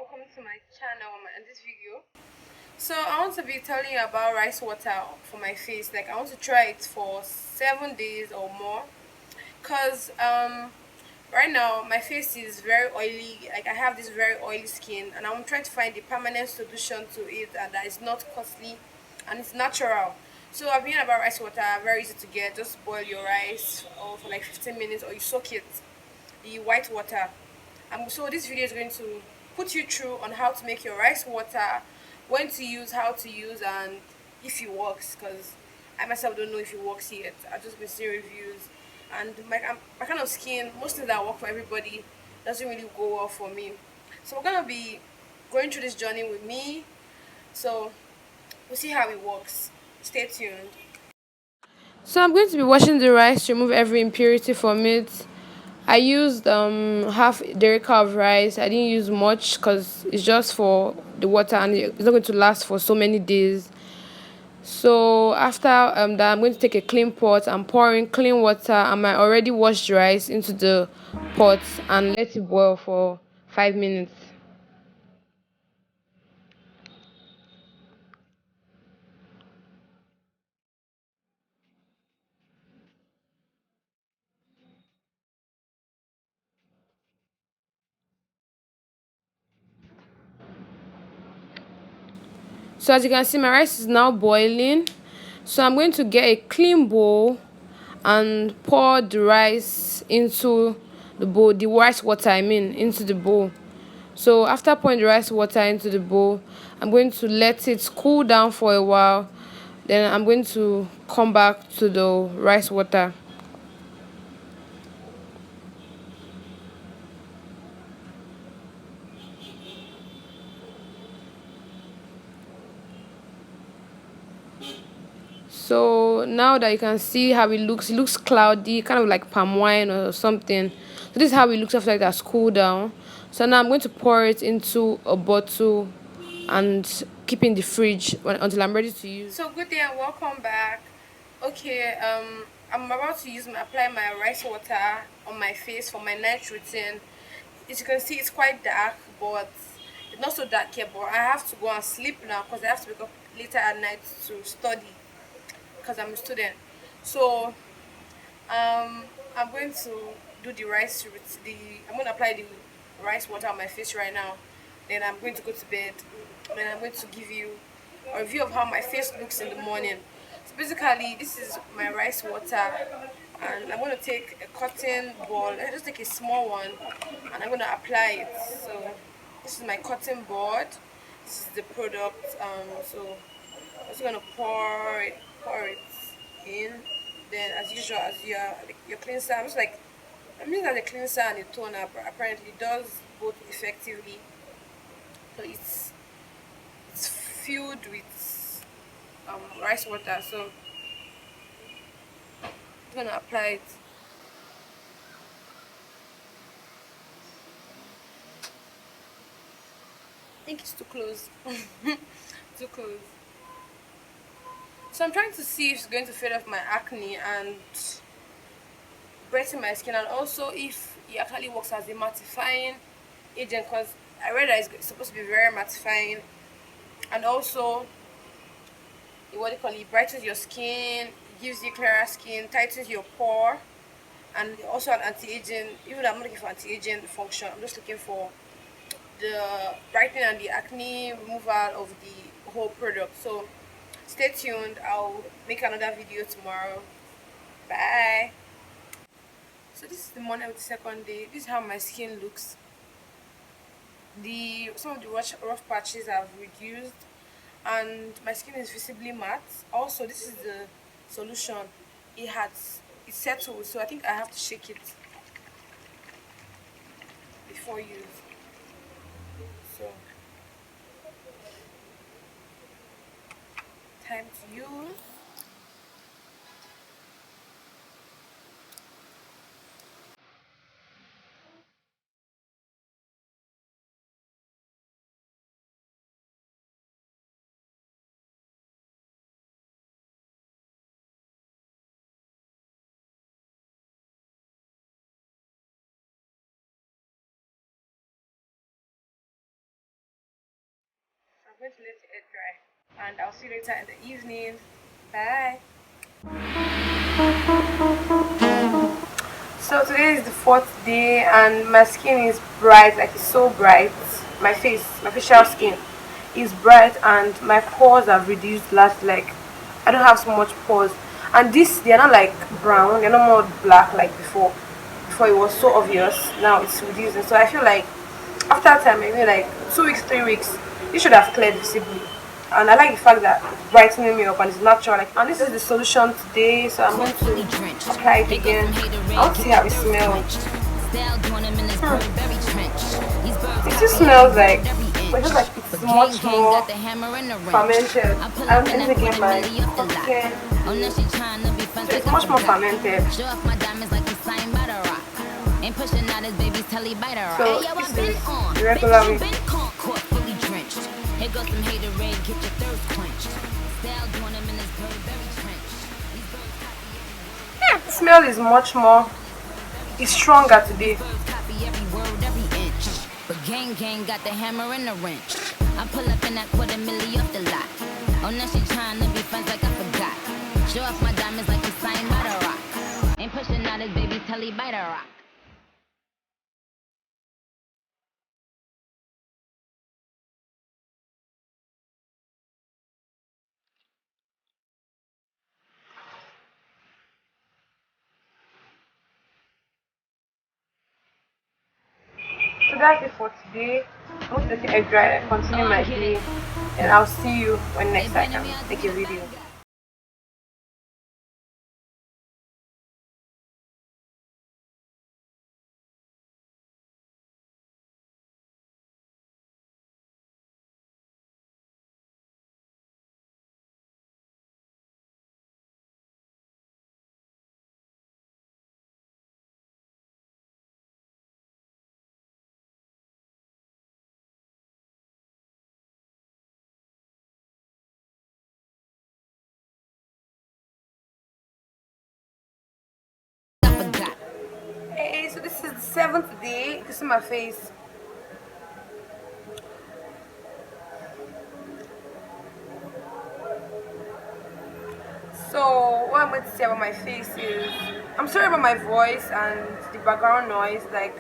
welcome to my channel and this video. So I want to be telling you about rice water for my face. Like I want to try it for 7 days or more, cause right now my face is very oily. Like I have this very oily skin, and I'm trying to find a permanent solution to it and that is not costly and it's natural. So I've been about rice water, very easy to get. Just boil your rice or for like 15 minutes, or you soak it, the white water. So this video is going to put you through on how to make your rice water, when to use, how to use, and if it works. Because I myself don't know if it works yet. I've just been seeing reviews, and my kind of skin, most things that work for everybody doesn't really go well for me. So we're gonna be going through this journey with me. So we'll see how it works. Stay tuned. So I'm going to be washing the rice to remove every impurity from it. I used half dairy cup of rice. I didn't use much because it's just for the water and it's not going to last for so many days. So after that, I'm going to take a clean pot and pour in clean water and my already washed rice into the pot and let it boil for 5 minutes. So as you can see, my rice is now boiling. So I'm going to get a clean bowl and pour the rice into the bowl, the rice water I mean, into the bowl. So after pouring the rice water into the bowl, I'm going to let it cool down for a while. Then I'm going to come back to the rice water. So now that you can see how it looks cloudy, kind of like palm wine or something. So this is how it looks after it has cooled down. So now I'm going to pour it into a bottle and keep in the fridge until I'm ready to use. So good day and welcome back. Okay, I'm about to apply my rice water on my face for my night routine. As you can see, it's quite dark, but it's not so dark here. But I have to go and sleep now because I have to wake up later at night to study because I'm a student. So I'm going to do the rice the I'm going to apply the rice water on my face right now. Then I'm going to go to bed. Then I'm going to give you a review of how my face looks in the morning. So basically, this is my rice water, and I'm going to take a cotton ball. I just take a small one, and I'm going to apply it. So this is my cotton board. This is the product. So I'm just going to pour it in. Then, as usual, as your cleanser, I'm using as a cleanser and a toner, but apparently it does both effectively. So it's filled with rice water. So I'm gonna apply it. I think it's too close. Too close. So I'm trying to see if it's going to fade off my acne and brighten my skin, and also if it actually works as a mattifying agent, because I read that it's supposed to be very mattifying, and also what do you call it, brightens your skin, gives you clearer skin, tightens your pore, and also an anti-aging. Even though I'm not looking for anti-aging function, I'm just looking for the brightening and the acne removal of the whole product. So stay tuned, I'll make another video tomorrow. Bye. So this is the morning of the second day. This is how my skin looks. The Some of the rough patches have reduced and my skin is visibly matte. Also, this is the solution. It's settled, so I think I have to shake it before use. So time to use. going to let it air dry, and I'll see you later in the evening. Bye. So today is the fourth day, and my skin is bright, like it's so bright. My facial skin is bright, and my pores have reduced. Last, like, I don't have so much pores, and this they're not like brown, they're not more black like before. Before it was so obvious. Now it's reducing. So I feel like after time, maybe like 2 weeks, 3 weeks, it should have cleared visibly. And I like the fact that it's brightening me up and it's natural. Like, and this is the solution today, so I'm going to apply it again. I want to see how it smells. It just smells like, but it's just like it's much more fermented. I'm going to get my pumpkin. So it's much more fermented. So this is the regular way. Here goes some haterade, get your thirst quenched. Style doing them in this bird very trench. Yeah, the smell is much more, it's stronger today. But gang got the hammer and the wrench. I pull up in that $250,000 off the lot. Oh, now she trying to be friends like I forgot. Show off my diamonds like it's signed by the rock. Ain't pushing out his baby's telly by the rock. So that's it for today. I'm going to let it air dry and continue my day. And I'll see you when next I can make a video. Hey, so this is the 7th day. This is my face. So what I'm going to say about my face is, I'm sorry about my voice and the background noise. Like,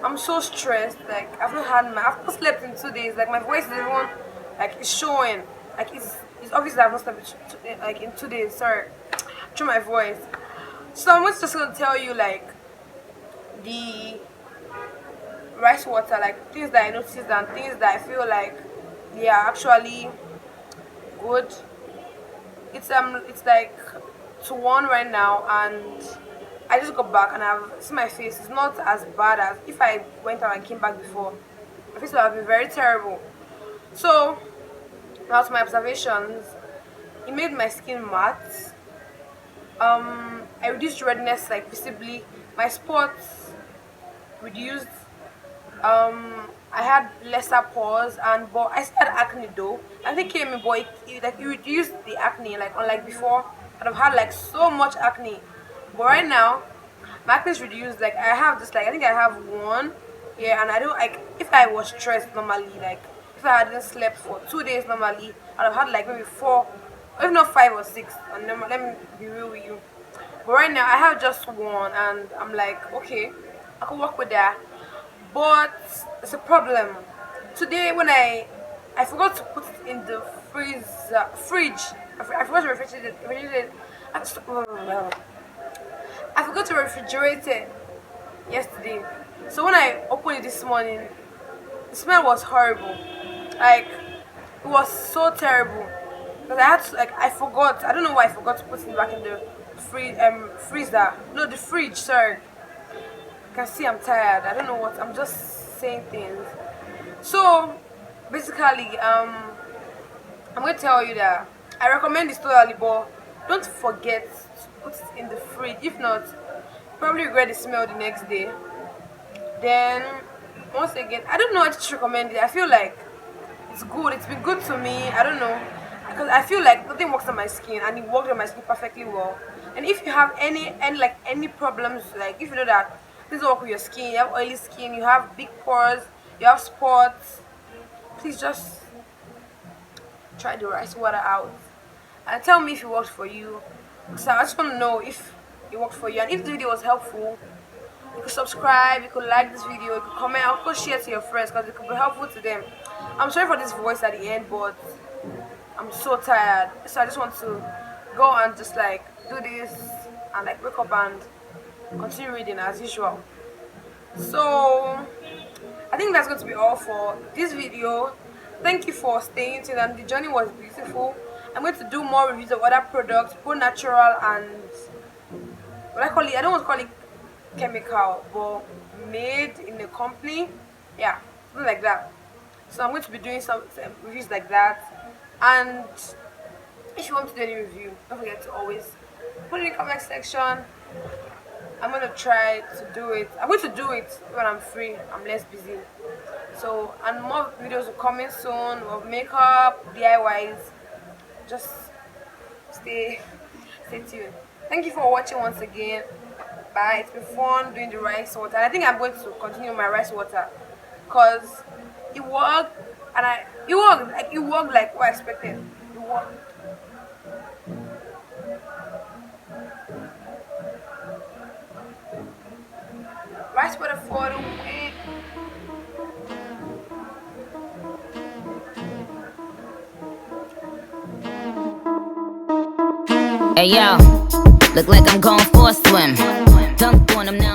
I'm so stressed. Like, I've not slept in 2 days. Like, my voice is even, like, it's showing. Like, it's obvious that I've not slept like in 2 days. Sorry, through my voice. So I'm just gonna tell you, like, the rice water, like things that I noticed and things that I feel like they are actually good. It's like 2-1 right now, and I just got back and I've seen my face. It's not as bad as if I went out and came back before. My face would have been very terrible. So now to my observations, it made my skin matte. I reduced redness, like, visibly. My spots reduced. I had lesser pores, and but I still had acne though. I think it came in, but it reduced the acne, like unlike before. I've had like so much acne, but right now my acne is reduced. Like, I have this, like, I think I have one, yeah, and I don't, like, if I was stressed normally, like if I hadn't slept for 2 days normally, I'd have had like maybe 4, if not 5 or 6. And then, let me be real with you. But right now I have just one, and I'm like, okay, I can work with that. But it's a problem. Today when I forgot to put it in the fridge. I forgot to refrigerate it. I forgot to refrigerate it yesterday. So when I opened it this morning, the smell was horrible. Like, it was so terrible. Because I had to, like, I forgot. I don't know why I forgot to put it back in the freezer. No, the fridge. Sorry. You can see I'm tired. I don't know what. I'm just saying things. So basically, I'm going to tell you that I recommend this totally, but don't forget to put it in the fridge. If not, probably regret the smell the next day. Then once again, I don't know. I just recommend it. I feel like it's good. It's been good to me. I don't know, because I feel like nothing works on my skin, and it worked on my skin perfectly well. And if you have any problems, like if you know that this work with your skin, you have oily skin, you have big pores, you have spots, please just try the rice water out and tell me if it worked for you. So I just want to know if it worked for you, and if the video was helpful, you could subscribe, you could like this video, you could comment, of course share to your friends because it could be helpful to them. I'm sorry for this voice at the end, but I'm so tired, so I just want to go and just like do this and like wake up and continue reading as usual. So I think that's going to be all for this video. Thank you for staying tuned, and the journey was beautiful. I'm going to do more reviews of other products, both natural and what I call it, I don't want to call it chemical, but made in a company. Yeah, something like that. So I'm going to be doing some reviews like that. And if you want to do any review, don't forget to always put it in the comment section. I'm going to try to do it. I'm going to do it when I'm free, I'm less busy. So, and more videos will come in soon of makeup, DIYs. Just stay tuned. Thank you for watching once again. Bye. It's been fun doing the rice water. I think I'm going to continue my rice water because it worked, and it worked like what I expected. It worked. Rice water for the win. Hey yo, look like I'm going for a swim. Dunk on him now.